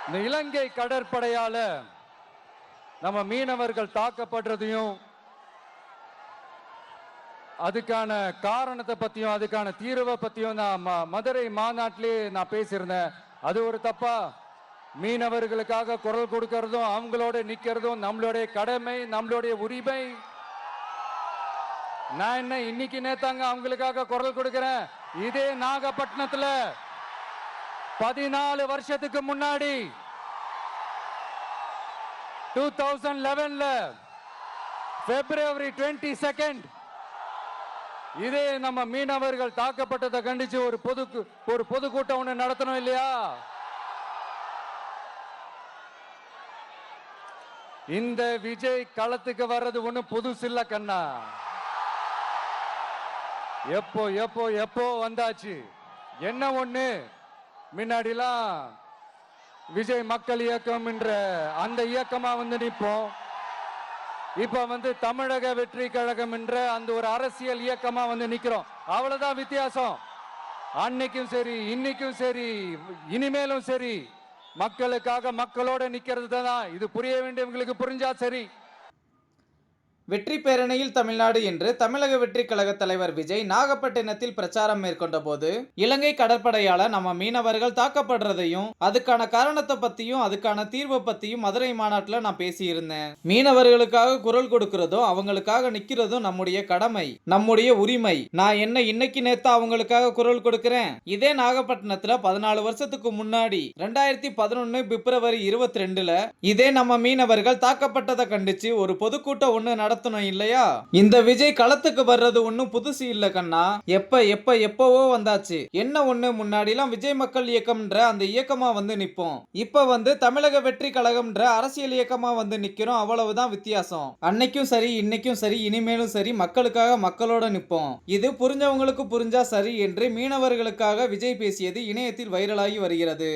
இந்த இலங்கை கடற்படையால நம்ம மீனவர்கள் தாக்கப்படுறதையும் அதுக்கான காரணத்தை பத்தியும் அதுக்கான தீர்வை பத்தியும் நான் மதுரை மாநாட்டிலே நான் பேசியிருந்தேன். அது ஒரு தப்பா? மீனவர்களுக்காக குரல் கொடுக்கறதும் அவங்களோட நிக்கிறதும் நம்மளுடைய கடமை, நம்மளுடைய உரிமை. நான் என்ன இன்னைக்கு நேத்தாங்க அவங்களுக்காக குரல் கொடுக்கிறேன். இதே நாகப்பட்டினத்துல 14 வருஷத்துக்கு முன்னாடி 2011ல February 22nd இதே நம்ம மீனவர்கள் தாக்கப்பட்டதை கண்டிச்சு ஒரு பொதுக்கூட்டம் ஒண்ணு நடத்தணும் இல்லையா? இந்த விஜய் களத்துக்கு வர்றது ஒண்ணு புதுசு இல்ல கண்ணா. எப்போ எப்போ எப்போ வந்தாச்சு. என்ன ஒண்ணு, முன்னாடிலாம் விஜய் மக்கள் இயக்கம் என்ற அந்த இயக்கமா நிற்போம். இப்ப தமிழக வெற்றி கழகம் என்ற அந்த ஒரு அரசியல் இயக்கமா நிக்கிறோம். அவ்வளவுதான் வித்தியாசம். அன்னைக்கும் சரி, இன்னைக்கும் சரி, இனிமேலும் சரி, மக்களுக்காக மக்களோட நிக்கிறது தான். இது புரிய வேண்டியவங்களுக்கு புரிஞ்சா சரி. வெற்றி பேரணியில் தமிழ்நாடு என்று தமிழக வெற்றி கழக தலைவர் விஜய் நாகப்பட்டினத்தில் பிரச்சாரம் மேற்கொண்ட போது இலங்கை கடற்படையால நம்ம மீனவர்கள் தாக்கப்படுறதையும் அதுக்கான காரணத்தை பத்தியும் அதுக்கான தீர்வை பத்தியும் மதுரை மாநாட்டில் நான் பேசியிருந்தேன். மீனவர்களுக்காக குரல் கொடுக்கிறதும் அவங்களுக்காக நிக்கிறதும் நம்முடைய கடமை, நம்முடைய உரிமை. நான் என்ன இன்னைக்கு நேத்து அவங்களுக்காக குரல் கொடுக்கிறேன். இதே நாகப்பட்டினத்துல 14 வருஷத்துக்கு முன்னாடி 2011 பிப்ரவரி 22ல இதே நம்ம மீனவர்கள் தாக்கப்பட்டதை கண்டிச்சு ஒரு பொதுக்கூட்டம் ஒண்ணு நடத்தணும் இல்லையா? இந்த விஜய் களத்துக்கு வர்றது ஒன்னும் புதுசு இல்ல கண்ணா. எப்பவோ வந்தாச்சு. என்ன ஒண்ணு, முன்னாடிலாம் விஜய் மக்கள் இயக்கம்ன்ற அந்த இயக்கமா நிப்போம். இப்ப தமிழக வெற்றி கழகம்ன்ற அரசியல் இயக்கமா நிக்கிறோம். அவ்வளவுதான் வித்தியாசம். அன்னைக்கும் சரி, இன்னைக்கும் சரி, இனிமேலும் சரி, மக்களுக்காக மக்களோட நிப்போம். இது புரிஞ்சவங்களுக்கு புரிஞ்சா சரி என்று மீனவர்களுக்காக விஜய் பேசியது இணையத்தில் வைரலாகி வருகிறது.